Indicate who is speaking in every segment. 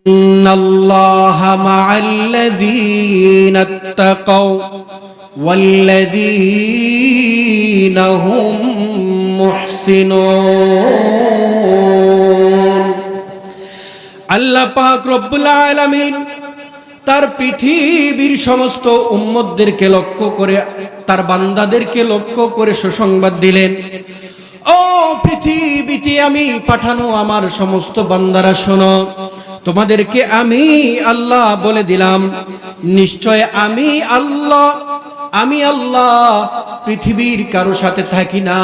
Speaker 1: ইন্নাল্লাহা মা'আল্লাযীনা ইত্তাকাও ওয়াল্লাযীনা হুম মুহসিনুন। আল্লাহ পাক রব্বুল আলামিন তার পৃথিবীর সমস্ত উম্মতদেরকে লক্ষ্য করে, তার বান্দাদেরকে লক্ষ্য করে সুসংবাদ দিলেন, ও পৃথিবীতে আমি পাঠানো আমার সমস্ত বান্দারা শোনো, তোমাদেরকে আমি আল্লাহ বলে দিলাম, নিশ্চয় আমি আল্লাহ পৃথিবীর কারো সাথে থাকি না।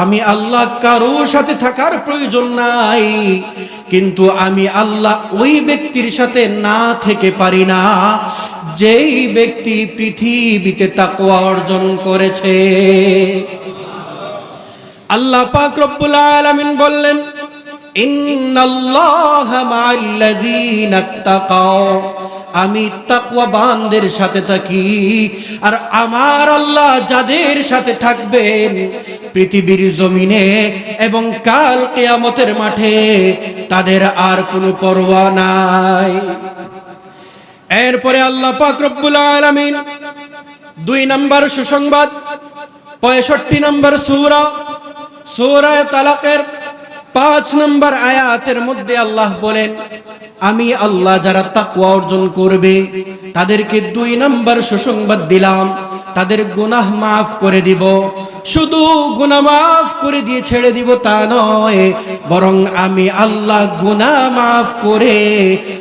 Speaker 1: আমি আল্লাহ কারো সাথে থাকার প্রয়োজন নাই, কিন্তু আমি আল্লাহ ওই ব্যক্তির সাথে না থেকে পারি না যেই ব্যক্তি পৃথিবীতে তাকওয়া অর্জন করেছে। আল্লাহ পাক রব্বুল আলামিন বললেন, ইন্নাল্লাহা মা'আল্লাযীনা ইত্তাকাও, আমি তাকওয়াবানদের সাথে থাকি। আর আমার আল্লাহ যাদের সাথে থাকবেন পৃথিবীর জমিনে এবং কাল কিয়ামতের মাঠে, তাদের আর কোনো পরোয়া নাই। এরপরে আল্লাহ পাক রব্বুল আলামিন 2 নম্বর সুসংবাদ 65 নম্বর সূরা তালাকের 5 নম্বর আয়াতের মধ্যে আল্লাহ বলেন, আমি আল্লাহ যারা তাকওয়া অর্জন করবে তাদেরকে 2 নম্বর সুসংবাদ দিলাম, তাদের গুনাহ মাফ করে দিব। শুধু গুনাহ মাফ করে দিয়ে ছেড়ে দিব তা নয়, বরং আমি আল্লাহ গুনাহ মাফ করে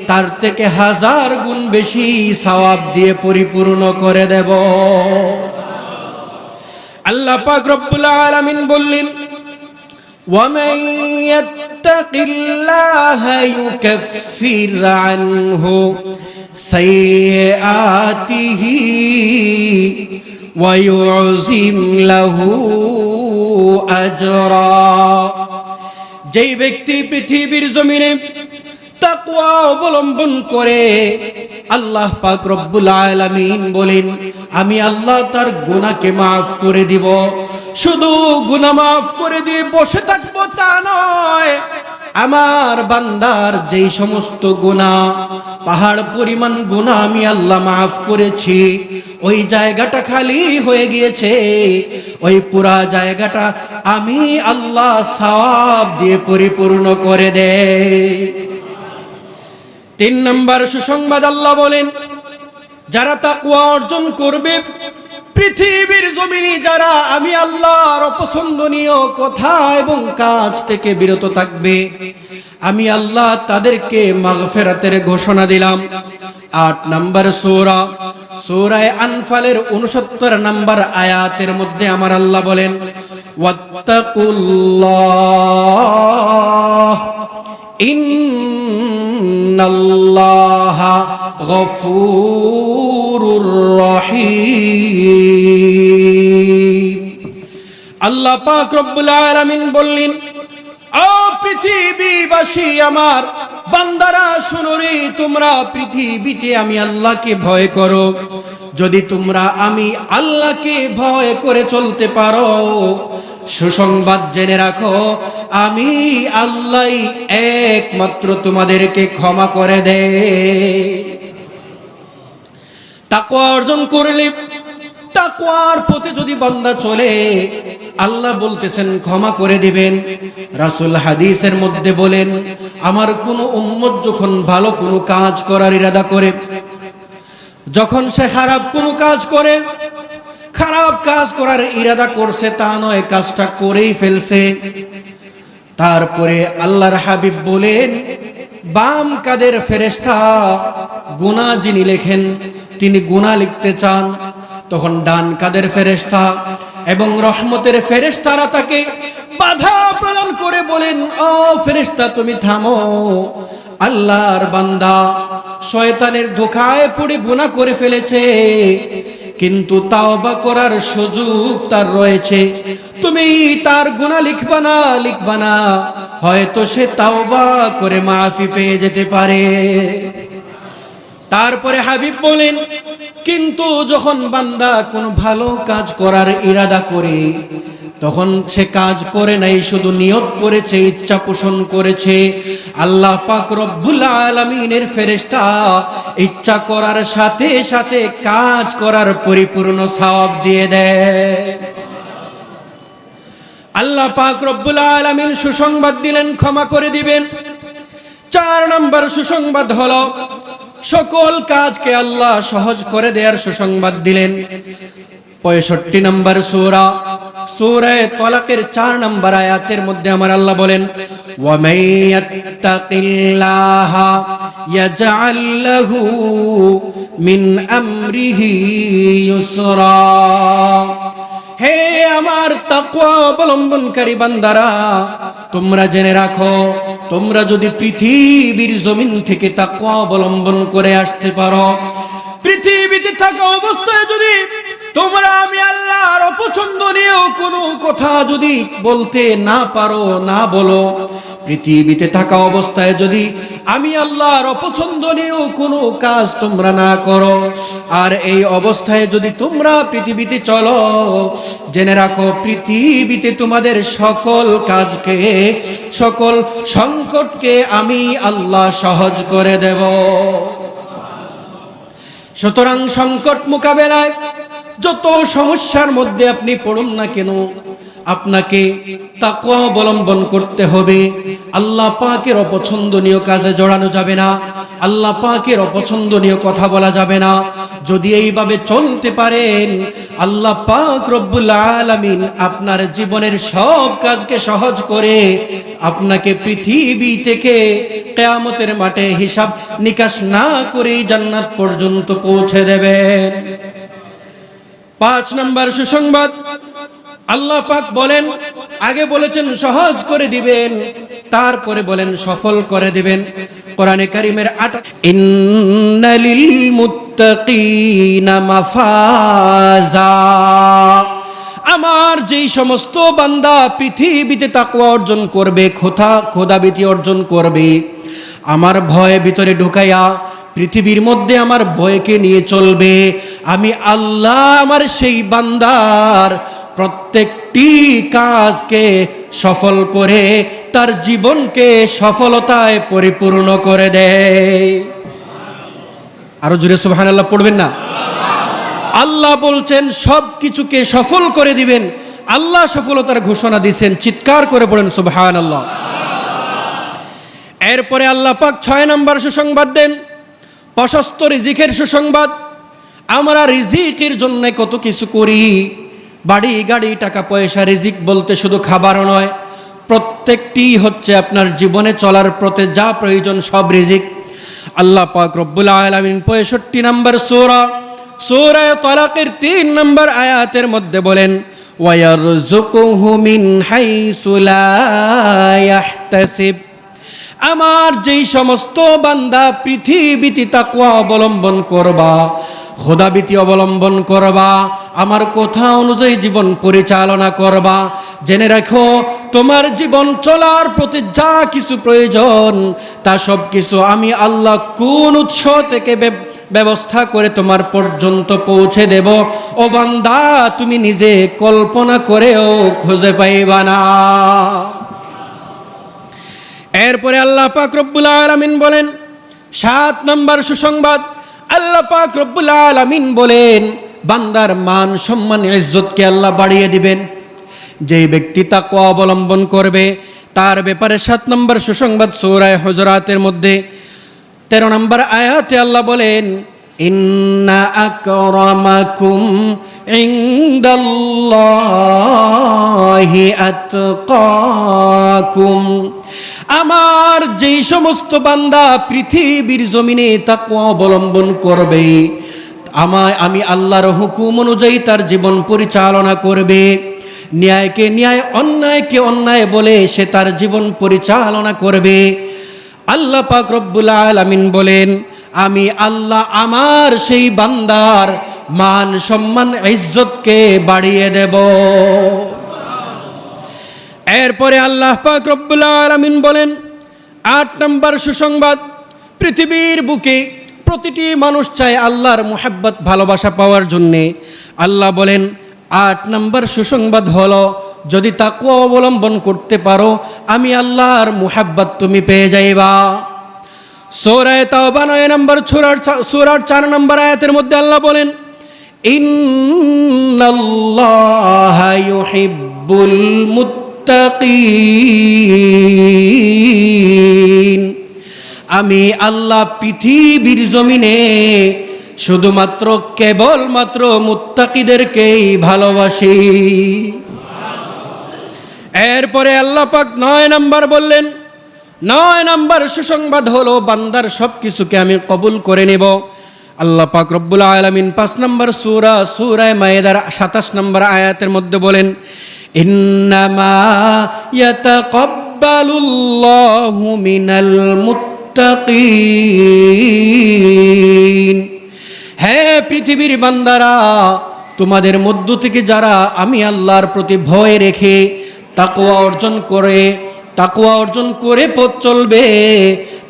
Speaker 1: তার থেকে 1000 গুণ বেশি সওয়াব দিয়ে পরিপূর্ণ করে দেব। আল্লাহ পাক রব্বুল আলামিন বললেন, وَمَن يَتَّقِ اللَّهَ يُكَفِّرْ عَنْهُ سَيِّئَاتِهِ وَيُعْظِمْ لَهُ أَجْرًا। যেই ব্যক্তি পৃথিবীর জমিনে তাকওয়া অবলম্বন করে, আল্লাহ পাক রব্বুল আলামিন বলেন, আমি আল্লাহ তার গুনাহকে মাফ করে দিব। শুধু গুনাহ মাফ করে দিয়ে বসে থাকবো তা নয়, আমার বান্দার যেই সমস্ত গুনাহ, পাহাড় পরিমাণ গুনাহ আমি আল্লাহ মাফ করেছি, ওই জায়গাটা খালি হয়ে গিয়েছে, ওই পুরা জায়গাটা আমি আল্লাহ সওয়াব দিয়ে পরিপূর্ণ করে দেই। 3 নম্বর সুসংবাদ আল্লাহ বলেন, যারা তাকওয়া অর্জন করবে পৃথিবীর জমিনে, যারা আমি আল্লাহর অপছন্দনীয় কথা এবং কাজ থেকে বিরত থাকবে, আমি আল্লাহ তাদেরকে মাগফিরাতের ঘোষণা দিলাম। 8 নম্বর সূরা আনফালের 69 নম্বর আয়াতের মধ্যে আমার আল্লাহ বলেন, ওয়াত্তাকুল্লাহ ইন্নাল্লাহা গফুরুর রহিম। আল্লাহ পাক রব্বুল আলামিন বললেন, ও পৃথিবীবাসী, আমার বান্দারা শুনো রে, তোমরা পৃথিবীতে আমি আল্লাহকে ভয় করো। যদি তোমরা আমি আল্লাহকে ভয় করে চলতে পারো, সুসংবাদ জেনে রাখো, আমি আল্লাহই একমাত্র তোমাদেরকে ক্ষমা করে দেয়। তাকওয়া অর্জন করলে, তাকওয়ার পথে যদি বান্দা চলে, আল্লাহ বলতেছেন ক্ষমা করে দিবেন। রাসূল হাদিসের মধ্যে বলেন, আমার কোন উম্মত যখন ভালো কোনো কাজ করার ইরাদা করে, যখন সে খারাপ কোনো কাজ করে, খারাপ কাজ করার ইরাদা করছে তা নয়, কাজটা করেই ফেলছে, তারপরে আল্লাহর হাবিব বলেন, বাম কাদের ফেরেশতা গুনাহ যিনি লেখেন, তিনি গুনাহ লিখতে চান, তখন ডান কাদের ফেরেশতা এবং রহমতের ফেরেশতারা তাকে বাধা প্রদান করে বলেন, ও ফেরেশতা তুমি থামো, আল্লাহর বান্দা শয়তানের ধোঁকায় পড়ে গুনাহ করে ফেলেছে, কিন্তু তাওবা করার সুযোগ তার রয়েছে, তুমি তার গুনাহ লিখবা না, হয়তো সে তাওবা করে মাফি পেয়ে যেতে পারে। তারপরে হাবিব বলেন, কিন্তু যখন বান্দা কোনো ভালো কাজ করার ইরাদা করে, তখন সে কাজ করে নাই, শুধু নিয়ত করেছে, ইচ্ছা পোষণ করেছে। আল্লাহ পাক রব্বুল আলামিনের ফেরেশতা ইচ্ছা করার সাথে সাথে কাজ করার পরিপূর্ণ সওয়াব দিয়ে দেয়। আল্লাহ পাক রব্বুল আলামিন সুসংবাদ দিলেন, ক্ষমা করে দিবেন। 4 নম্বর সুসংবাদ হলো সকল কাজকে আল্লাহ সহজ করে দেওয়ার সুসংবাদ দিলেন। 65 নম্বর সূরা তালাকের 4 নম্বর আয়াতের মধ্যে আমার আল্লাহ বলেন, ওয়া মাইয়াত্তাকিল্লাহা ইয়াজআল লাহু মিন আমরিহি ইউসরা। হে আমার তাকওয়া অবলম্বনকারী বান্দারা, তোমরা জেনে রাখো, তোমরা যদি পৃথিবীর জমিন থেকে তাকওয়া অবলম্বন করে আসতে পারো, পৃথিবীতে থাকা অবস্থায় যদি তোমরা আমি আল্লাহর অপছন্দনীয় কোনো কথা যদি বলতে না পারো, না বলো, পৃথিবীতে থাকা অবস্থায় যদি আমি আল্লাহর অপছন্দনীয় কোনো কাজ তোমরা না করো, আর এই অবস্থায় যদি তোমরা পৃথিবীতে চলো, জেনে রাখো পৃথিবীতে তোমাদের সকল কাজকে, সকল সংকটকে আমি আল্লাহ সহজ করে দেব। সুতরাং সংকট মোকাবেলায় যত সমস্যার মধ্যে আপনি পড়ুন না কেন, আপনাকে তাকওয়া অবলম্বন করতে হবে। আল্লাহ পাকের অপছন্দনীয় কাজে জড়ানো যাবে না, আল্লাহ পাকের অপছন্দনীয় কথা বলা যাবে না। যদি এইভাবে চলতে পারেন, আল্লাহ পাক রব্বুল আলামিন আপনার জীবনের সব কাজকে সহজ করে আপনাকে পৃথিবী থেকে কিয়ামতের মাঠে হিসাব নিকাশ না করেই জান্নাত পর্যন্ত পৌঁছে দেবেন। 5 নম্বর সুসংবাদ, আল্লাহ পাক বলেন, আগে বলেছেন সহজ করে দিবেন, তারপরে বলেন সফল করে দিবেন। কোরআনে কারীমের 8, ইন্নালিল মুত্তাকিনা মাফাজা। আমার যেই সমস্ত বান্দা পৃথিবীতে তাকওয়া অর্জন করবে, খোদাভীতি অর্জন করবে, আমার ভয় ভিতরে ঢুকাইয়া পৃথিবীর মধ্যে আমার ভয়কে নিয়ে চলবে, আমি আল্লাহ আমার সেই বান্দার প্রত্যেকটি কাজকে সফল করে তার জীবনকে সফলতায় পরিপূর্ণ করে দেয়। আরো জোরে সুবহানাল্লাহ পড়বেন না? আল্লাহ বলছেন সব কিছুকে সফল করে দিবেন। আল্লাহ সফলতার ঘোষণা দিয়েছেন, চিৎকার করে পড়েন সুবহানাল্লাহ। এরপরে আল্লাহ পাক 6 নম্বর সুসংবাদ দেন, প্রশস্ত রিজিকের সুসংবাদ। আমরা রিজিকের জন্য কত কিছু করি, বাড়ি গাড়ি টাকা পয়সা। রিজিক বলতে শুধু খাবারও নয়, প্রত্যেকটি হচ্ছে আপনার জীবনে চলার পথে যা প্রয়োজন সব রিজিক। আল্লাহ পাক রব্বুল আলামিন 65 নম্বর সূরা তালাকের 3 নম্বর আয়াতের মধ্যে বলেন, ওয়ায়ারযুকুহু মিন হাইসু লা ইয়াহতাসিব। আমার যেই সমস্ত বান্দা পৃথিবীতে তাকওয়া অবলম্বন করবা, খোদাভীতি অবলম্বন করবা, আমার কথা অনুযায়ী জীবন পরিচালনা করবা, জেনে রাখো তোমার জীবন চলার প্রতি যা কিছু প্রয়োজন তা সব কিছু আমি আল্লাহ কোন উৎস থেকে ব্যবস্থা করে তোমার পর্যন্ত পৌঁছে দেব। ও বান্দা, তুমি নিজে কল্পনা করেও খুঁজে পাইবা না। এরপরে আল্লাহ পাক রব্বুল আলামিন বলেন 7 নম্বর সুসংবাদ, আল্লাহ পাক রব্বুল আলামিন বলেন বান্দার মান সম্মান ইজ্জতকে আল্লাহ বাড়িয়ে দিবেন। যেই ব্যক্তি তাকওয়া অবলম্বন করবে তার ব্যাপারে 7 নম্বর সুসংবাদ সূরা হুজুরাতের মধ্যে 13 নম্বর আয়াতে আল্লাহ বলেন, ইন্না আকরামাকুম ইনদাল্লাহি আতকাকুম। আমার যেই সমস্ত বান্দা পৃথিবীর জমিনে তাকওয়া অবলম্বন করবে, আমি আল্লাহর হুকুম অনুযায়ী তার জীবন পরিচালনা করবে, ন্যায়কে ন্যায়, অন্যায়কে অন্যায় বলে সে তার জীবন পরিচালনা করবে, আল্লাহ পাক রব্বুল আলামিন বলেন আমি আল্লাহ আমার সেই বান্দার মান সম্মান ইজ্জতকে বাড়িয়ে দেব। এরপরে আল্লাহ পাক রব্বুল আলামিন বলেন 8 নম্বর সুসংবাদ, পৃথিবীর বুকে প্রতিটি মানুষ চায় আল্লাহর মুহাব্বত ভালোবাসা পাওয়ার জন্যে। আল্লাহ বলেন 8 নম্বর সুসংবাদ হলো যদি তাকওয়া অবলম্বন করতে পারো, আমি আল্লাহর মুহাব্বত তুমি পেয়ে যাইবা। সূরা তাওবা 9 নম্বর সূরার 4 নম্বর আয়াতের মধ্যে আল্লাহ বলেন, ইন্নাল্লাহা ইউহিব্বুল মুত্তাকিন, আমি আল্লাহ পৃথিবীর জমিনে শুধুমাত্র কেবলমাত্র মুত্তাকিদেরকেই ভালোবাসি। এরপরে আল্লাহ পাক 9 নম্বর বললেন, 9 নম্বর সুসংবাদ হলো বান্দার সব কিছুকে আমি কবুল করে নেব। আল্লাহ পাক রব্বুল আলামিন 5 নম্বর সূরা মায়েদার 27 নম্বর আয়াতের মধ্যে বলেন, ইন্নামা ইয়াতাকাব্বালুল্লাহু মিনাল মুত্তাকিন, হে পৃথিবীর বান্দারা, তোমাদের মধ্য থেকে যারা আমি আল্লাহর প্রতি ভয় রেখে তাকওয়া অর্জন করে পথ চলবে,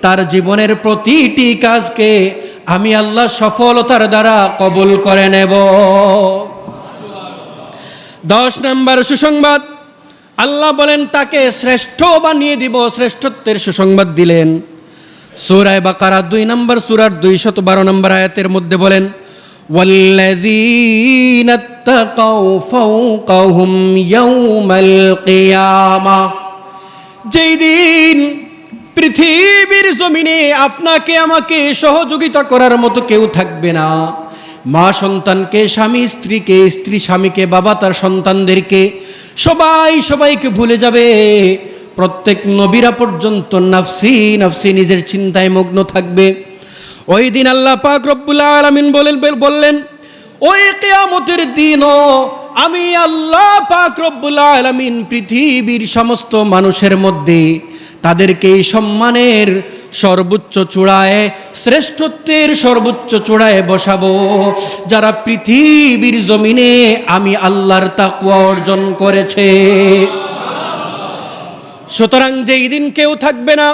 Speaker 1: তার জীবনের প্রতিটি কাজকে আমি আল্লাহ সফলতার দ্বারা কবুল করে নেব। 10 নম্বর সুসংবাদ, আল্লাহ বলেন তাকে শ্রেষ্ঠ বানিয়ে দিব, শ্রেষ্ঠত্বের সুসংবাদ দিলেন। সূরা বাকারা 2 নম্বর সূরার 212 নম্বর আয়াতের মধ্যে বলেন, ওয়াল্লাযীনা তাকাউ ফাওকাহুম ইয়াওমাল কিয়ামাহ, যেই দিন পৃথিবীর জমিনে আপনাকে আমাকে সহযোগিতা করার মতো কেউ থাকবে না, মা সন্তানকে, স্বামী স্ত্রীকে, স্ত্রী স্বামীকে, বাবা তার সন্তানদেরকে, সবাইকে ভুলে যাবে। প্রত্যেক নবীরা পর্যন্ত নাফসি নাফসি নিজের চিন্তায় মগ্ন থাকবে। ওই দিন আল্লাহ পাক রব্বুল আলামিন বললেন, ওই কিয়ামতের দিনও আমি আল্লাহ পাক রব্বুল আলামিন পৃথিবীর সমস্ত মানুষের মধ্যে তাদেরকে সম্মানের সর্বোচ্চ চূড়ায়, শ্রেষ্ঠত্বের সর্বোচ্চ চূড়ায় বসাবো, যারা পৃথিবীর জমিনে আমি আল্লাহর তাকওয়া অর্জন করেছে। সুতরাং যেই দিন কেউ থাকবে না,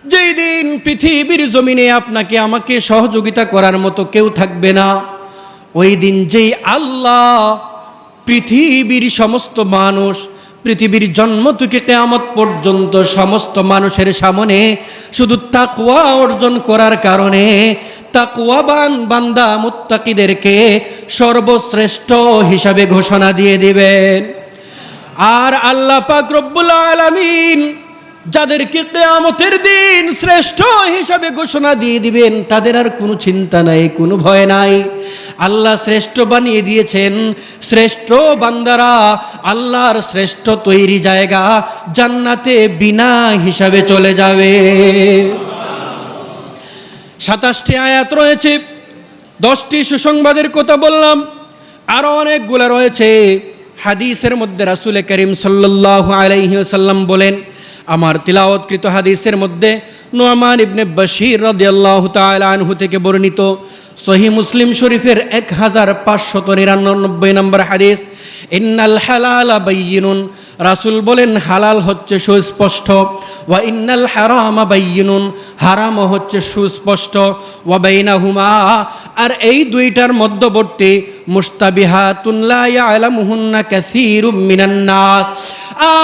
Speaker 1: যেই দিন পৃথিবীর জমিনে আপনাকে আমাকে সহযোগিতা করার মতো কেউ থাকবে না, ওই দিন যেই আল্লাহ পৃথিবীর সমস্ত মানুষ, পৃথিবীর জন্ম থেকে কিয়ামত পর্যন্ত সমস্ত মানুষের সামনে শুধু তাকওয়া অর্জন করার কারণে তাকওয়াবান বান্দা মুত্তাকিদেরকে সর্বশ্রেষ্ঠ হিসাবে ঘোষণা দিয়ে দিবেন। আর আল্লাহ পাক রব্বুল আলামিন যাদেরকে কিয়ামতের দিন শ্রেষ্ঠ হিসাবে ঘোষণা দিয়ে দিবেন, তাদের আর কোনো চিন্তা নাই, কোনো ভয় নাই। আল্লাহ শ্রেষ্ঠ বানিয়ে দিয়েছেন। শ্রেষ্ঠ বান্দারা আল্লাহর শ্রেষ্ঠ তৈরি জায়গা জান্নাতে বিনা হিসাবে চলে যাবে। 27টি আয়াত রয়েছে, 10টি সুসংবাদের কথা বললাম, আরো অনেকগুলো রয়েছে। হাদিসের মধ্যে রাসূল করিম সাল্লাল্লাহু আলাইহি ওয়াসাল্লাম বলেন, আমার তিলাওয়াতকৃত হাদিসের মধ্যে নু'মান ইবনে বাশীর রাদিয়াল্লাহু তাআলা আনহু থেকে বর্ণিত সহিহ মুসলিম শরীফের 1599 নম্বর হাদিস, ইন্নাল হালালা বায়্যিনুন, রাসূল বলেন হালাল হচ্ছে সুস্পষ্ট, ওয়া ইন্নাল হারামা বায়্যিনুন, হারাম হচ্ছে সুস্পষ্ট, ওয়া বাইনাহুমা, আর এই দুইটার মধ্যবর্তী মুস্তাবিহাতুন লা ইয়ালামুহুন্না কাসীরুম মিনান নাস,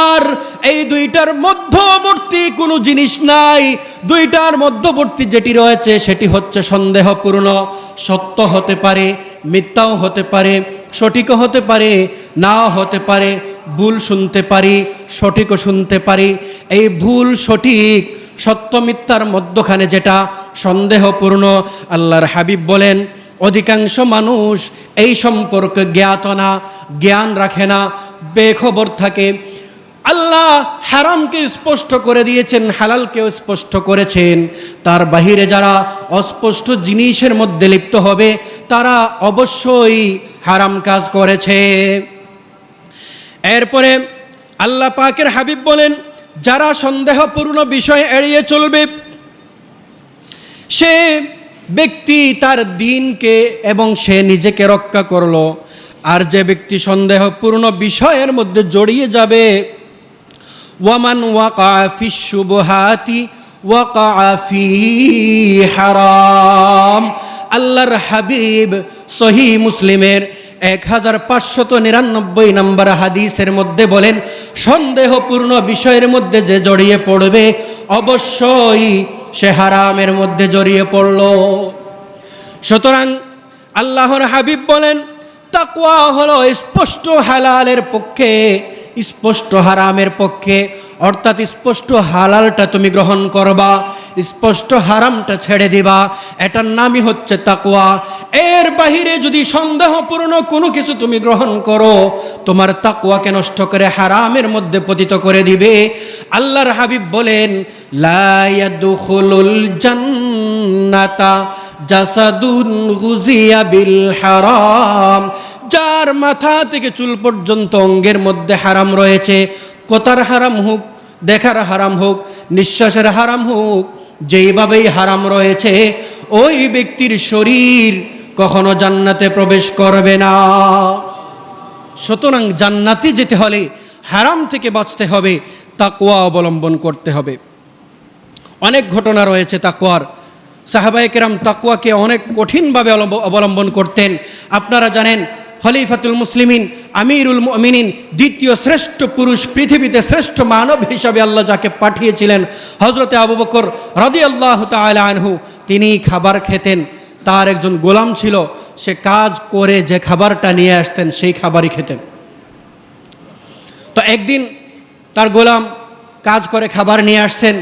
Speaker 1: আর এই দুইটার মধ্যবর্তী কোনো জিনিস নাই। দুইটার মধ্যবর্তী যেটি রয়েছে সেটি হচ্ছে সন্দেহপূর্ণ, সত্য হতে পারে, মিথ্যাও হতে পারে, সঠিকও হতে পারে, নাও হতে পারে, ভুল শুনতে পারি, সঠিকও শুনতে পারি। এই ভুল সঠিক, সত্য মিথ্যার মধ্যখানে যেটা সন্দেহপূর্ণ, আল্লাহর হাবিব বলেন অধিকাংশ মানুষ এই সম্পর্কে জ্ঞাত না, জ্ঞান রাখে না, বেখবর থাকে। আল্লাহ হারামকে স্পষ্ট করে দিয়েছেন, হালালকেও স্পষ্ট করেছেন। তার বাহিরে যারা অস্পষ্ট জিনিসের মধ্যে লিপ্ত হবে তারা অবশ্যই হারাম কাজ করেছে। এরপরে আল্লাহ পাকের হাবিব বলেন, যারা সন্দেহপূর্ণ বিষয় এড়িয়ে চলবে সে ব্যক্তি তার দ্বীনকে এবং সে নিজেকে রক্ষা করলো। আর যে ব্যক্তি সন্দেহপূর্ণ বিষয়ের মধ্যে জড়িয়ে যাবে, ওয়ামান ওয়াকা ফিশ শুবহাতি ওয়াকা ফি হারাম, আল্লাহর হাবিব সহিহ মুসলিমের 1599 নম্বর হাদিসের মধ্যে বলেন, সন্দেহপূর্ণ বিষয়ের মধ্যে যে জড়িয়ে পড়বে অবশ্যই সে হারামের মধ্যে জড়িয়ে পড়ল। সুতরাং আল্লাহর হাবিব বলেন, তাকওয়া হলো স্পষ্ট হালালের পক্ষে, স্পষ্ট হারামের পক্ষে, অর্থাৎ স্পষ্ট হালালটা তুমি গ্রহণ করবা, স্পষ্ট হারামটা ছেড়ে দিবা, এটার নামই হচ্ছে তাকওয়া। এর বাহিরে যদি সন্দেহপূর্ণ কোনো কিছু তুমি গ্রহণ করো, তোমার তাকওয়াকে নষ্ট করে হারামের মধ্যে পতিত করে দিবে। আল্লাহর হাবিব বলেন, লা ইয়াদখুলুল জান্নাতা জাসাদুন গুজিয়া বিল হারাম। যার মাথা থেকে চুল পর্যন্ত অঙ্গের মধ্যে হারাম রয়েছে, কথার হারাম হোক, দেখার হারাম হোক, নিঃশ্বাসের হারাম হোক, যেইভাবেই হারাম রয়েছে, ওই ব্যক্তির শরীর কখনো জান্নাতে প্রবেশ করবে না। সুতরাং জান্নাতে যেতে হলে হারাম থেকে বাঁচতে হবে, তাকওয়া অবলম্বন করতে হবে। অনেক ঘটনা রয়েছে তাকওয়ার। সাহাবায়ে কেরাম তাকওয়াকে অনেক কঠিনভাবে অবলম্বন করতেন। আপনারা জানেন, খলিফাতুল মুসলিমিন, আমিরুল মুমিনিন, দ্বিতীয় শ্রেষ্ঠ পুরুষ, পৃথিবীতে শ্রেষ্ঠ মানব হিসাবে আল্লাহ যাকে পাঠিয়েছিলেন, হযরতে আবু বকর রাদিয়াল্লাহু তাআলা আনহু, তিনি খাবার খেতেন। তার একজন গোলাম ছিল, সে কাজ করে যে খাবারটা নিয়ে আসতেন সেই খাবারই খেতেন। তো একদিন তার গোলাম কাজ করে খাবার নিয়ে আসছেন,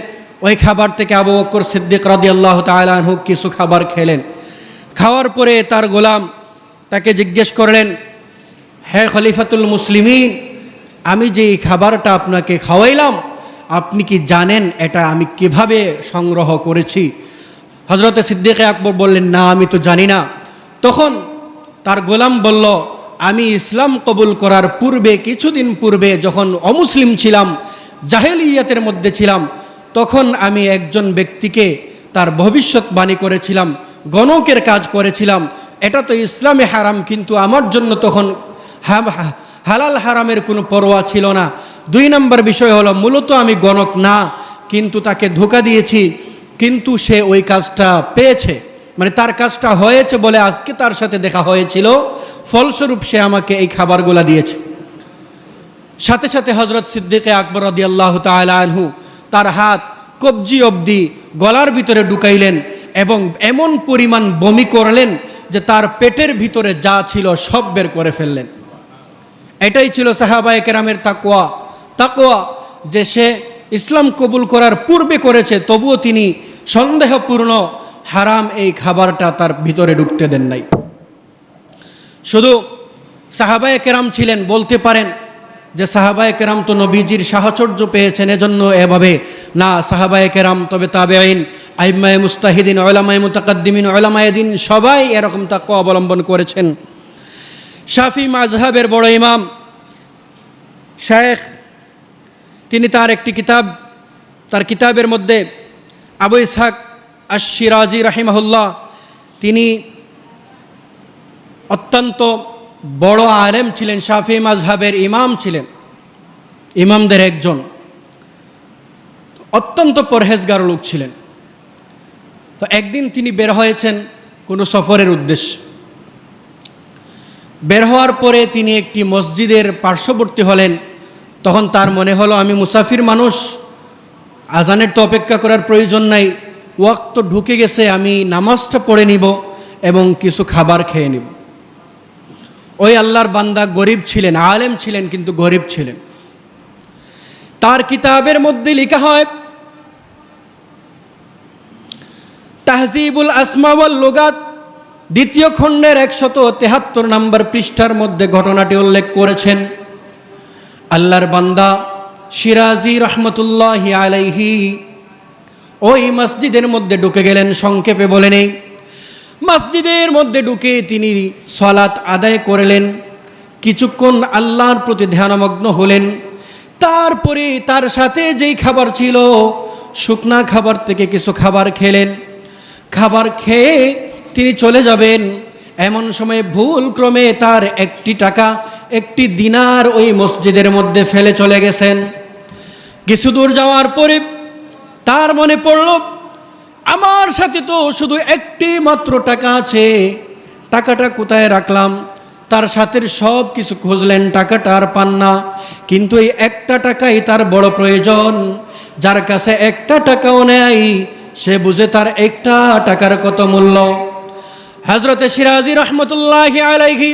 Speaker 1: ওই খাবার থেকে আবু বকর সিদ্দিক রাদিয়াল্লাহু তাআলা আনহু কিছু খাবার খেলেন। খাওয়ার পরে তার গোলাম তাকে জিজ্ঞেস করলেন, হে খলিফাতুল মুসলিমিন, আমি যে এই খাবারটা আপনাকে খাওয়াইলাম, আপনি কি জানেন এটা আমি কিভাবে সংগ্রহ করেছি? হযরতে সিদ্দিক আকবর বললেন, না, আমি তো জানি না। তখন তার গোলাম বলল, আমি ইসলাম কবুল করার পূর্বে, কিছুদিন পূর্বে যখন অমুসলিম ছিলাম, জাহেলিয়াতের মধ্যে ছিলাম, তখন আমি একজন ব্যক্তিকে তার ভবিষ্যৎবাণী করেছিলাম, গণকের কাজ করেছিলাম। এটা তো ইসলামে হারাম, কিন্তু আমার জন্য তখন হালাল হারামের কোনো পরোয়া ছিল না। 2 নম্বর বিষয় হলো, মূলত আমি গণক না, কিন্তু তাকে ধোঁকা দিয়েছি, কিন্তু সে ওই কাজটা পেয়েছে, মানে তার কাজটা হয়েছে বলে আজকে তার সাথে দেখা হয়েছিল, ফলস্বরূপ সে আমাকে এই খাবারগুলা দিয়েছে। সাথে সাথে হযরত সিদ্দিক আকবর রাদিয়াল্লাহু তাআলা আনহু তার হাত কবজি অবধি গলার ভিতরে ঢুকাইলেন এবং এমন পরিমাণ বমি করলেন যে তার পেটের ভিতরে যা ছিল সব বের করে ফেললেন। এটাই ছিল সাহাবায়ে কেরামের তাকওয়া। তাকওয়া যে সে ইসলাম কবুল করার পূর্বে করেছে, তবুও তিনি সন্দেহপূর্ণ হারাম এই খাবারটা তার ভিতরে ঢুকতে দেন নাই। শুধু সাহাবায়ে কেরাম ছিলেন, বলতে পারেন যে সাহাবায়ে কেরাম তো নবীজির সাহচর্য পেয়েছেন এজন্য এভাবে, না, সাহাবায়ে কেরাম, তবে তাবেঈন, আইম্মায়ে মুস্তাহিদিন, উলামায়ে মুতাকাদ্দিমিন, উলামায়ে দ্বীন সবাই এরকম তাকওয়া অবলম্বন করেছেন। শাফি মাযহাবের বড় ইমাম শেখ, তিনি তার একটি কিতাব, তার কিতাবের মধ্যে আবু ইসহাক আশ-শিরাজি রাহিমাহুল্লাহ, তিনি অত্যন্ত বড় আলেম ছিলেন, শাফি মাযহাবের ইমাম ছিলেন, ইমামদের একজন, অত্যন্ত পরহেজগার লোক ছিলেন। তো একদিন তিনি বের হয়েছেন কোনো সফরের উদ্দেশ্যে। বের হওয়ার পরে তিনি একটি মসজিদের পার্শ্ববর্তী হলেন। তখন তার মনে হলো, আমি মুসাফির মানুষ, আজানের তো অপেক্ষা করার প্রয়োজন নাই, ওয়াক্ত ঢুকে গেছে, আমি নামাজটা পড়ে নিব এবং কিছু খাবার খেয়ে নিব। ওই আল্লাহর বান্দা গরিব ছিলেন, আলেম ছিলেন, কিন্তু গরিব ছিলেন। তার কিতাবের মধ্যে লেখা হয়, তাহজিবুল আসমা ওয়াল লুগাত 2য় খণ্ডের 173 নম্বর পৃষ্ঠার মধ্যে ঘটনাটি উল্লেখ করেছেন। আল্লাহর বান্দা শিরাজি রহমতুল্লাহি আলাইহি ওই মসজিদের মধ্যে ঢুকে গেলেন। সংক্ষেপে বলে নেই, মসজিদের মধ্যে ঢুকে তিনি সালাত আদায় করলেন, কিছুক্ষণ আল্লাহর প্রতি ধ্যানমগ্ন হলেন। তারপরে তার সাথে যেই খাবার ছিল, শুকনা খাবার থেকে কিছু খাবার খেলেন। খাবার খেয়ে তিনি চলে যাবেন, এমন সময় ভুল ক্রমে তার 1 টাকা, 1 দিনার ওই মসজিদের মধ্যে ফেলে চলে গেছেন। কিছু দূর যাওয়ার পরে তার মনে পড়ল, আমার সাথে তো শুধু 1 মাত্র টাকা আছে, টাকাটা কোথায় রাখলাম? তার সাথের সব কিছু খুঁজলেন, টাকাটা আর পান না। কিন্তু এই একটা টাকাই তার বড় প্রয়োজন। যার কাছে একটা টাকাও নেই সে বুঝে তার একটা টাকার কত মূল্য। হযরতে শিরাজি রহমতুল্লাহি আলাইহি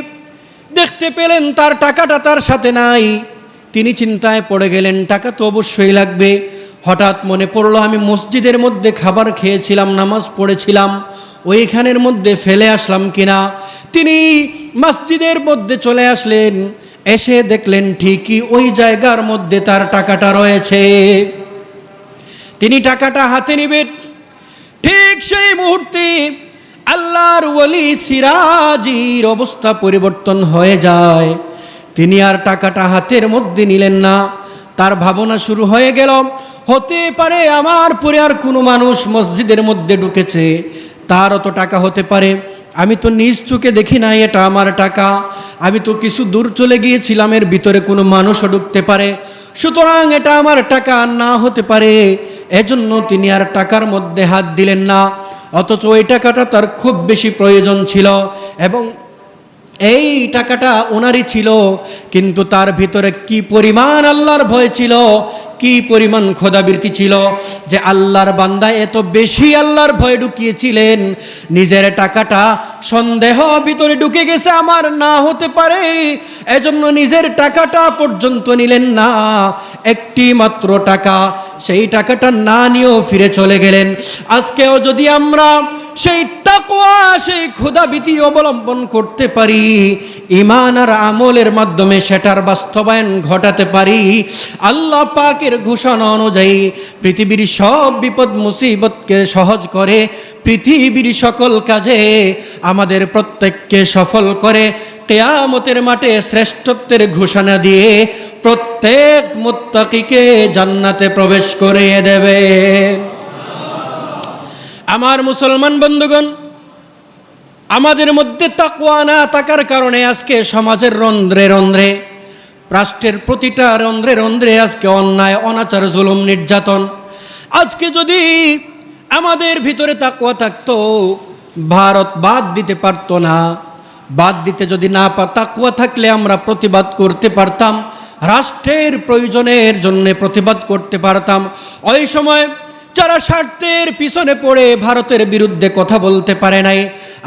Speaker 1: দেখতে পেলেন তার টাকাটা তার সাথে নাই। তিনি চিন্তায় পড়ে গেলেন, টাকা তো অবশ্যই লাগবে। হঠাৎ মনে পড়লো, আমি মসজিদের মধ্যে খাবার খেয়েছিলাম, নামাজ পড়েছিলাম, ওইখানের মধ্যে ফেলে আসলাম কিনা। তিনি মসজিদের মধ্যে চলে আসলেন, এসে দেখলেন ঠিকই ওই জায়গার মধ্যে তার টাকাটা রয়েছে। তিনি টাকাটা হাতে নেবেন, ঠিক সেই মুহূর্তে আল্লাহর ওলি সিরাজির অবস্থা পরিবর্তন হয়ে যায়। তিনি আর টাকাটা হাতের মধ্যে নিলেন না। তার ভাবনা শুরু হয়ে গেল, হতে পারে আমার পরে আর কোনো মানুষ মসজিদের মধ্যে ঢুকেছে, তারও তো টাকা হতে পারে। আমি তো নিজ চোখে দেখি নাই এটা আমার টাকা। আমি তো কিছু দূর চলে গিয়েছিলাম, এর ভিতরে কোনো মানুষও ঢুকতে পারে, সুতরাং এটা আমার টাকা না হতে পারে। এজন্য তিনি আর টাকার মধ্যে হাত দিলেন না। অথচ ওই টাকাটা তার খুব বেশি প্রয়োজন ছিল এবং এই টাকাটা ওনারই ছিল। কিন্তু তার ভিতরে কি পরিমাণ আল্লাহর ভয় ছিল, কি পরিমাণ খোদাবৃত্তি ছিল যে আল্লাহর বান্দা এত বেশি আল্লাহর ভয় ঢুকিয়েছিলেন, নিজের টাকাটা সন্দেহ ভিতরে ঢুকে গেছে আমার না হতে পারে, এজন্য নিজের টাকাটা পর্যন্ত নিলেন না। একটি মাত্র টাকা, সেই টাকাটা না নিয়েও ফিরে চলে গেলেন। আজকেও যদি আমরা সেই তাকওয়া, সেই খোদাভীতি অবলম্বন করতে পারি, ঈমান আর আমলের মাধ্যমে সেটার বাস্তবায়ন ঘটাতে পারি, আল্লাহ পাকের ঘোষণা অনুযায়ী পৃথিবীর সব বিপদ মুসিবতকে সহজ করে, পৃথিবীর সকল কাজে আমাদের প্রত্যেককে সফল করে, কিয়ামতের মাঠে শ্রেষ্ঠত্বের ঘোষণা দিয়ে প্রত্যেক মুত্তাকিকে জান্নাতে প্রবেশ করিয়ে দেবে। আমার মুসলমান বন্ধুগণ, আমাদের মধ্যে তাকওয়া না থাকার কারণে আজকে সমাজের রন্ধ্রে রন্ধ্রে, রাষ্ট্রের প্রতিটা রন্ধ্রে রন্ধ্রে আজকে অন্যায়, অনাচার, জুলুম, নির্যাতন। আজকে যদি আমাদের ভিতরে তাকওয়া থাকতো, ভারত বাদ দিতে পারতো না। বাদ দিতে যদি না তাকওয়া থাকলে আমরা প্রতিবাদ করতে পারতাম, রাষ্ট্রের প্রয়োজনের জন্য প্রতিবাদ করতে পারতাম। ওই সময় যারা স্বার্থের পিছনে পড়ে ভারতের বিরুদ্ধে কথা বলতে পারে নাই,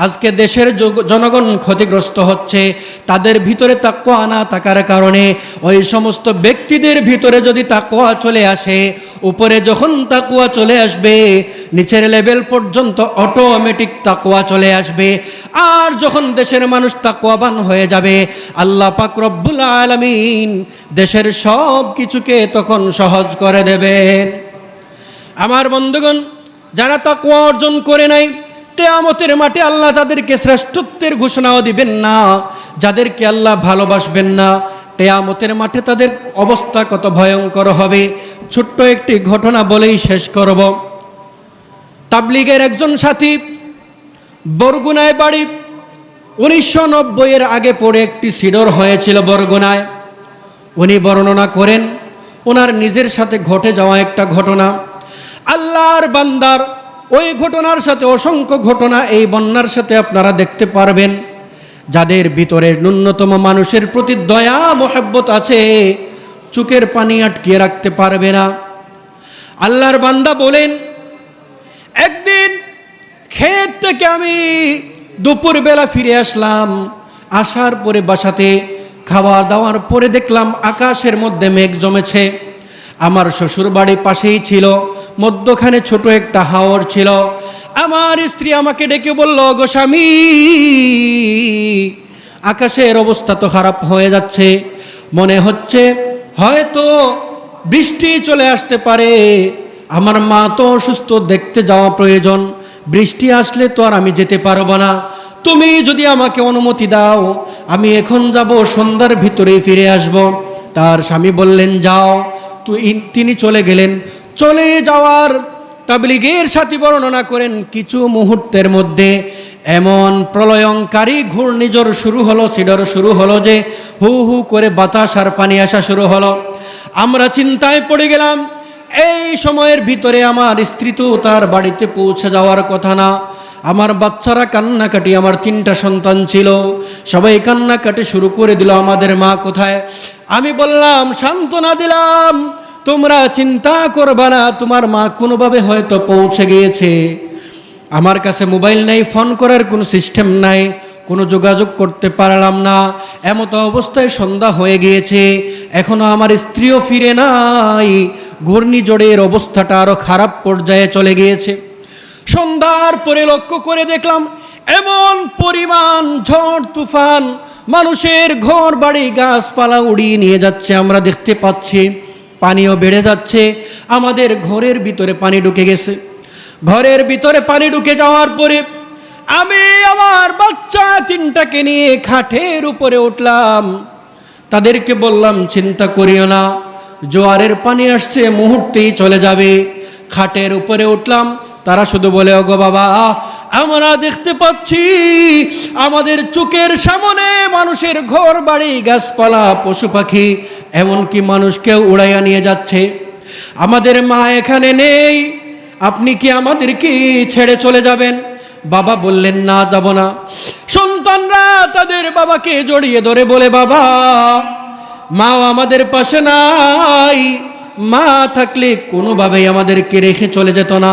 Speaker 1: আজকে দেশের জনগণ ক্ষতিগ্রস্ত হচ্ছে, তাদের ভিতরে তাকওয়া না থাকার কারণে ওই সমস্ত ব্যক্তিদের ভিতরে যদি তাকওয়া চলে আসে, উপরে যখন তাকওয়া চলে আসবে নিচের লেভেল পর্যন্ত অটোমেটিক তাকওয়া চলে আসবে। আর যখন দেশের মানুষ তাকওয়াবান হয়ে যাবে, আল্লাহ পাক রব্বুল আলামিন দেশের সব কিছুকে তখন সহজ করে দেবেন। আমার বন্ধুগণ, যারা তাকওয়া অর্জন করে নাই, কিয়ামতের মাঠে আল্লাহ তাদেরকে শ্রেষ্ঠত্বের ঘোষণাও দিবেন না। যাদেরকে আল্লাহ ভালোবাসবেন না, কিয়ামতের মাঠে তাদের অবস্থা কত ভয়ঙ্কর হবে। ছোট্ট একটি ঘটনা বলেই শেষ করব। তাবলীগের একজন সাথী, বরগুনায় বাড়ি, 1990-এর আগে পড়ে একটি সিডর হয়েছিল বরগুনায়। উনি বর্ণনা করেন ওনার নিজের সাথে ঘটে যাওয়া একটা ঘটনা। আল্লাহর বান্দার ওই ঘটনার সাথে অসংখ্য ঘটনা এই বন্যার সাথে আপনারা দেখতে পারবেন। যাদের ভিতরে ন্যূনতম মানুষের প্রতি দয়া মহব্বত আছে, চোখের পানি আটকিয়ে রাখতে পারবে না। আল্লাহর বান্দা বলেন, একদিন ক্ষেত থেকে আমি দুপুরবেলা ফিরে আসলাম। আসার পরে বাসাতে খাওয়া দাওয়ার পরে দেখলাম আকাশের মধ্যে মেঘ জমেছে। আমার শ্বশুর বাড়ি পাশেই ছিল, মধ্যখানে ছোট একটা হাওর ছিল। আমার স্ত্রী আমাকে ডেকে বলল, গো স্বামী, আকাশের অবস্থা তো খারাপ হয়ে যাচ্ছে, মনে হচ্ছে হয়তো বৃষ্টি চলে আসতে পারে। আমার মা তো অসুস্থ, দেখতে যাওয়া প্রয়োজন, বৃষ্টি আসলে তো আর আমি যেতে পারবো না। তুমি যদি আমাকে অনুমতি দাও, আমি এখন যাব, সন্ধ্যার ভিতরেই ফিরে আসব। তার স্বামী বললেন, যাও। তিনি চলে গেলেন। চলে যাওয়ার তাবলীগের সাথী বর্ণনা করেন, কিছু মুহূর্তের মধ্যে এমন প্রলয়ঙ্কারী ঘূর্ণিঝড় শুরু হলো, সিডর শুরু হলো যে হু হু করে বাতাস আর পানি আসা শুরু হলো। আমরা চিন্তায় পড়ে গেলাম। এই সময়ের ভিতরে আমার স্ত্রী তো তার বাড়িতে পৌঁছে যাওয়ার কথা না। আমার বাচ্চারা কান্নাকাটি, আমার 3টা সন্তান ছিল, সবাই কান্নাকাটি শুরু করে দিল, আমাদের মা কোথায়? আমি বললাম, সান্ত্বনা দিলাম, তোমরা চিন্তা করবা না, তোমার মা কোনোভাবে হয়তো পৌঁছে গিয়েছে। আমার কাছে মোবাইল নাই, ফোন করার কোনো সিস্টেম নাই, কোনো যোগাযোগ করতে পারলাম না। এমত অবস্থায় সন্ধ্যা হয়ে গিয়েছে, এখনো আমার স্ত্রীও ফিরে নাই। ঘূর্ণিঝড়ের অবস্থাটা আরো খারাপ পর্যায়ে চলে গিয়েছে। সন্ধ্যার পরে লক্ষ্য করে দেখলাম এমন পরিমাণ ঝড় তুফান মানুষের ঘর বাড়ি গাছপালা উড়িয়ে নিয়ে যাচ্ছে, আমরা দেখতে পাচ্ছি। পানিও বেড়ে যাচ্ছে, আমাদের ঘরের ভিতরে পানি ঢুকে গেছে। ঘরের ভিতরে পানি ঢুকে যাওয়ার পরে আমি আমার বাচ্চা 3টাকে নিয়ে খাটের উপরে উঠলাম। তাদেরকে বললাম, চিন্তা করিও না, জোয়ারের পানি আসছে, মুহূর্তেই চলে যাবে। খাটের উপরে উঠলাম, তারা শুধু বলে, ওগো বাবা, আমরা দেখতে পাচ্ছি আমাদের চোখের সামনে মানুষের ঘর বাড়ি গাছপালা পশু পাখি এমনকি মানুষকেও উড়াইয়া নিয়ে যাচ্ছে। আমাদের মা এখানে নেই, আপনি কি আমাদেরকে ছেড়ে চলে যাবেন? বাবা বললেন, না, যাব না। সন্তানরা তাদের বাবাকে জড়িয়ে ধরে বলে, বাবা, মাও আমাদের পাশে নাই, মা থাকলে কোনোভাবেই আমাদেরকে রেখে চলে যেত না।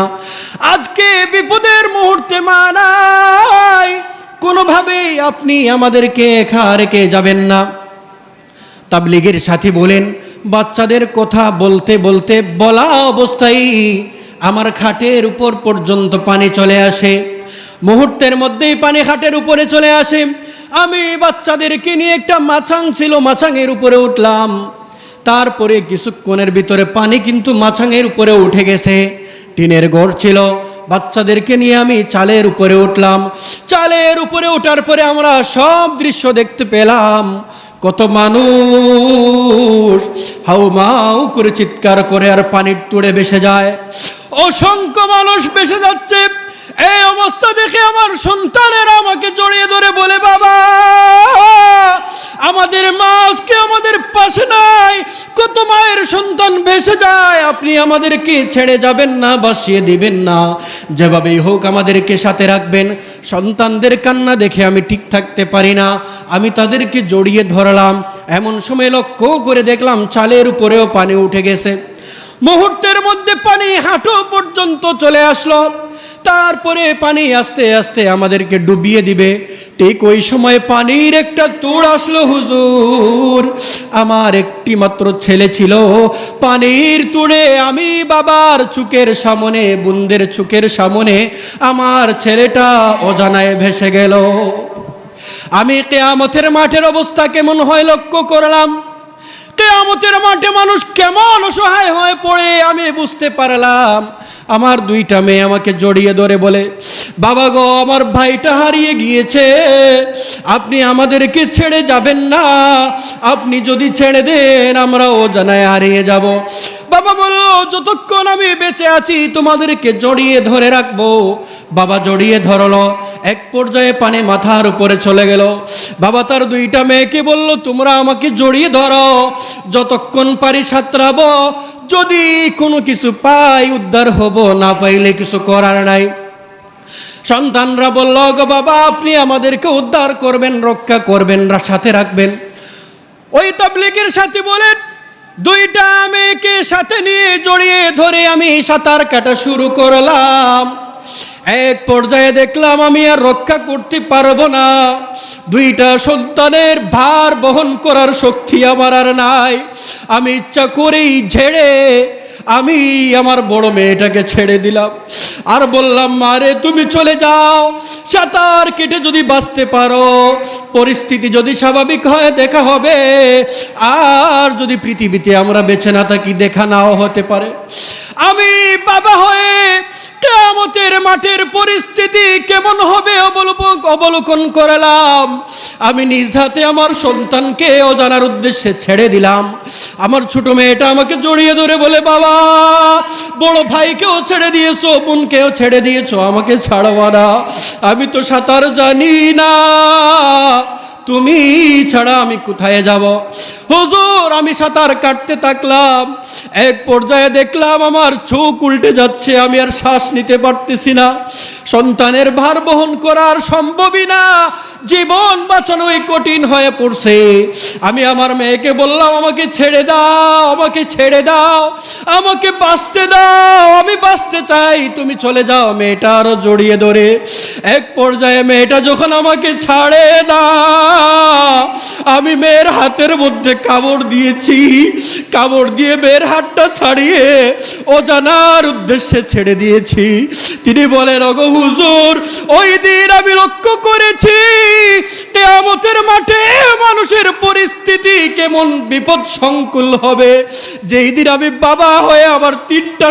Speaker 1: আজকে বিপদের মুহূর্তে মা নাই, কোনোভাবেই আপনি আমাদেরকে একা রেখে যাবেন না। তাবলীগের সাথী বলেন, বাচ্চাদের কথা বলতে বলতে বলা অবস্থায় আমার খাটের উপর পর্যন্ত পানি চলে আসে। মুহূর্তের মধ্যেই পানি খাটের উপরে চলে আসে। আমি বাচ্চাদেরকে নিয়ে একটা মাছাং ছিল, মাছাঙের উপরে উঠলাম। তারপরে কিছুক্ষণের ভিতরে পানি কিন্তু মাছাঙের উপরে উঠে গেছে। টিনের ঘর ছিল, বাচ্চাদেরকে নিয়ে আমি চালের উপরে উঠলাম। চালের উপরে ওঠার পরে আমরা সব দৃশ্য দেখতে পেলাম। কত মানুষ হাউমাউ করে চিৎকার করে আর পানির তুড়ে ভেসে যায়। অসংখ্য মানুষ ভেসে যাচ্ছে। এই অবস্থা দেখে আমার সন্তানেরা আমাকে জড়িয়ে ধরে বলে, বাবা, আমাদের মা আজকে আমাদের পাশে নাই, কত মায়ের সন্তান ভেসে যায়, আপনি আমাদেরকে ছেড়ে যাবেন না, বাসিয়ে দিবেন না, যেভাবেই হোক আমাদেরকে সাথে রাখবেন। সন্তানদের কান্না দেখে আমি ঠিক থাকতে পারি না, আমি তাদেরকে জড়িয়ে ধরলাম। এমন সময় লক্ষ্য করে দেখলাম চালের উপরেও পানি উঠে গেছে। মুহূর্তের মধ্যে পানি হাঁটু পর্যন্ত চলে আসলো। তারপরে পানি আস্তে আস্তে আমাদেরকে ডুবিয়ে দিবে। ঠিক ওই সময় পানির একটা তোড় আসলো। হুজুর, আমার একটি মাত্র ছেলে ছিল, পানির তোড়ে আমি বাবার চোখের সামনে, বোনদের চোখের সামনে আমার ছেলেটা অজানায় ভেসে গেল। আমি কিয়ামতের মাঠের অবস্থা কেমন হয় লক্ষ্য করলাম। কিয়ামতের মাঠে মানুষ কেমন অসহায় হয়ে পড়ে আমি বুঝতে পারলাম। আমার 2টা মেয়ে আমাকে জড়িয়ে ধরে বলে, বাবা গো, আমার ভাইটা হারিয়ে গিয়েছে, আপনি আমাদেরকে ছেড়ে যাবেন না, আপনি যদি ছেড়ে দেন আমরা অজানায় হারিয়ে যাব। বাবা বলল, যতক্ষণ আমি বেঁচে আছি তোমাদেরকে জড়িয়ে ধরে রাখবো। বাবা জড়িয়ে ধরলো। এক পর্যায়ে পানি মাথার উপরে চলে গেল। বাবা তার 2টা মেয়েকে বলল, তোমরা আমাকে জড়িয়ে ধরো, যতক্ষণ পারি সাঁতরাবো, যদি কোনো কিছু পাই উদ্ধার হব, না পাইলে কিছু করার নাই। সন্তানরা বলল, গো বাবা, আপনি আমাদেরকে উদ্ধার করবেন, রক্ষা করবেন, সাথে রাখবেন। ওই তাবলীগের সাথী বলেন, 2টা মেয়েকে সাথে নিয়ে জড়িয়ে ধরে আমি সাঁতার কাটা শুরু করলাম। এক পর্যায়ে দেখলাম আমি আর রক্ষা করতে পারবো না। 2টা সন্তানের ভার বহন করার শক্তি আমার আর নাই। আমি ইচ্ছা করেই ঝেড়ে আমি আমার বড় মেয়েটাকে ছেড়ে দিলাম আর বললাম, মারে তুমি চলে যাও, সাঁতার কেটে যদি বাঁচতে পারো, পরিস্থিতি যদি স্বাভাবিক হয় দেখা হবে, আর যদি পৃথিবীতে আমরা বেঁচে না থাকি দেখা নাও হতে পারে। আমি বাবা হয়ে কিয়ামতের মাঠের পরিস্থিতি কেমন হবে অবলোকন করলাম। আমি নিজ হাতে আমার সন্তানকে অজানার উদ্দেশ্যে ছেড়ে দিলাম। আমার ছোট মেয়েটা আমাকে জড়িয়ে ধরে বলে, বাবা, বড় ভাইকেও ছেড়ে দিয়েছো, বোনকেও ছেড়ে দিয়েছো, আমাকে ছাড়বা না, আমি তো সাঁতার জানি না, তুমি ছাড়া আমি কোথায় যাব? হুজুর, আমি সাঁতার কাটতে থাকলাম। এক পর্যায়ে দেখলাম আমার চোখ উল্টে যাচ্ছে, আমি আর শ্বাস নিতে পারতেছি না। সন্তানের ভার বহন করার সম্ভবই না, জীবন বাঁচানোই কঠিন হয়ে পড়ছে। আমি আমার মেয়েকে বললাম, আমাকে ছেড়ে দাও, আমাকে ছেড়ে দাও, আমাকে বাঁচতে দাও, আমি বাঁচতে চাই, তুমি চলে যাও। মেয়েটা আরো জড়িয়ে ধরে, এক পর্যায়ে মেয়েটা যখন আমাকে ছাড়ে না, আমি মেয়ের হাতের মধ্যে কামড় দিয়েছি, কামড় দিয়ে মেয়ের হাতটা ছাড়িয়ে অজানার উদ্দেশ্যে ছেড়ে দিয়েছি। তিনি বলেন, ওগো হুজুর, ওই দিন আমি লক্ষ্য করেছি কিয়ামতের মাঠে মানুষের পরিস্থিতি কেমন বিপদ সংকুল হবে। যেই দিন আমি বাবা হয়ে আমার তিনটা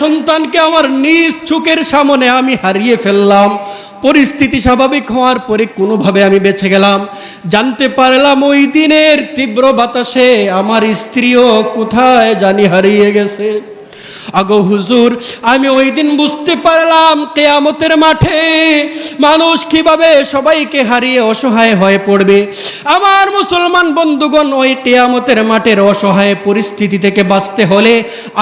Speaker 1: সন্তানকে আমার নিজ চোখের সামনে আমি হারিয়ে ফেললাম। পরিস্থিতি স্বাভাবিক হওয়ার পরে কোনোভাবে আমি বেঁচে গেলাম। জানতে পারলাম ওই দিনের তীব্র বাতাসে আমার স্ত্রীও কোথায় জানি হারিয়ে গেছে। আগো হুজুর, আমি ওই দিন বুঝতে পারলাম কিয়ামতের মাঠে মানুষ কিভাবে সবাইকে হারিয়ে অসহায় হয়ে পড়বে। আমার মুসলমান বন্ধুগণ, ওই কিয়ামতের মাঠের অসহায় পরিস্থিতি থেকে বাঁচতে হলে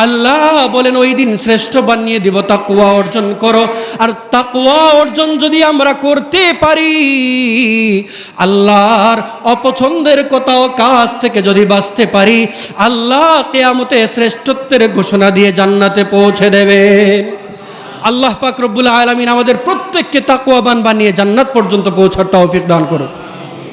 Speaker 1: আল্লাহ বলেন ওই দিন শ্রেষ্ঠ বানিয়ে দিব, তাকওয়া অর্জন করো। আর তাকওয়া অর্জন যদি আমরা করতে পারি, আল্লাহর অপছন্দের কোথাও কাজ থেকে যদি বাঁচতে পারি, আল্লাহ কিয়ামতে শ্রেষ্ঠত্বের ঘোষণা দিয়ে জান্নাতে পৌঁছে দেবেন। আল্লাহ পাক রব্বুল আলামিন আমাদের প্রত্যেককে তাকওয়াবান বানিয়ে জান্নাত পর্যন্ত পৌঁছার তৌফিক দান করুন।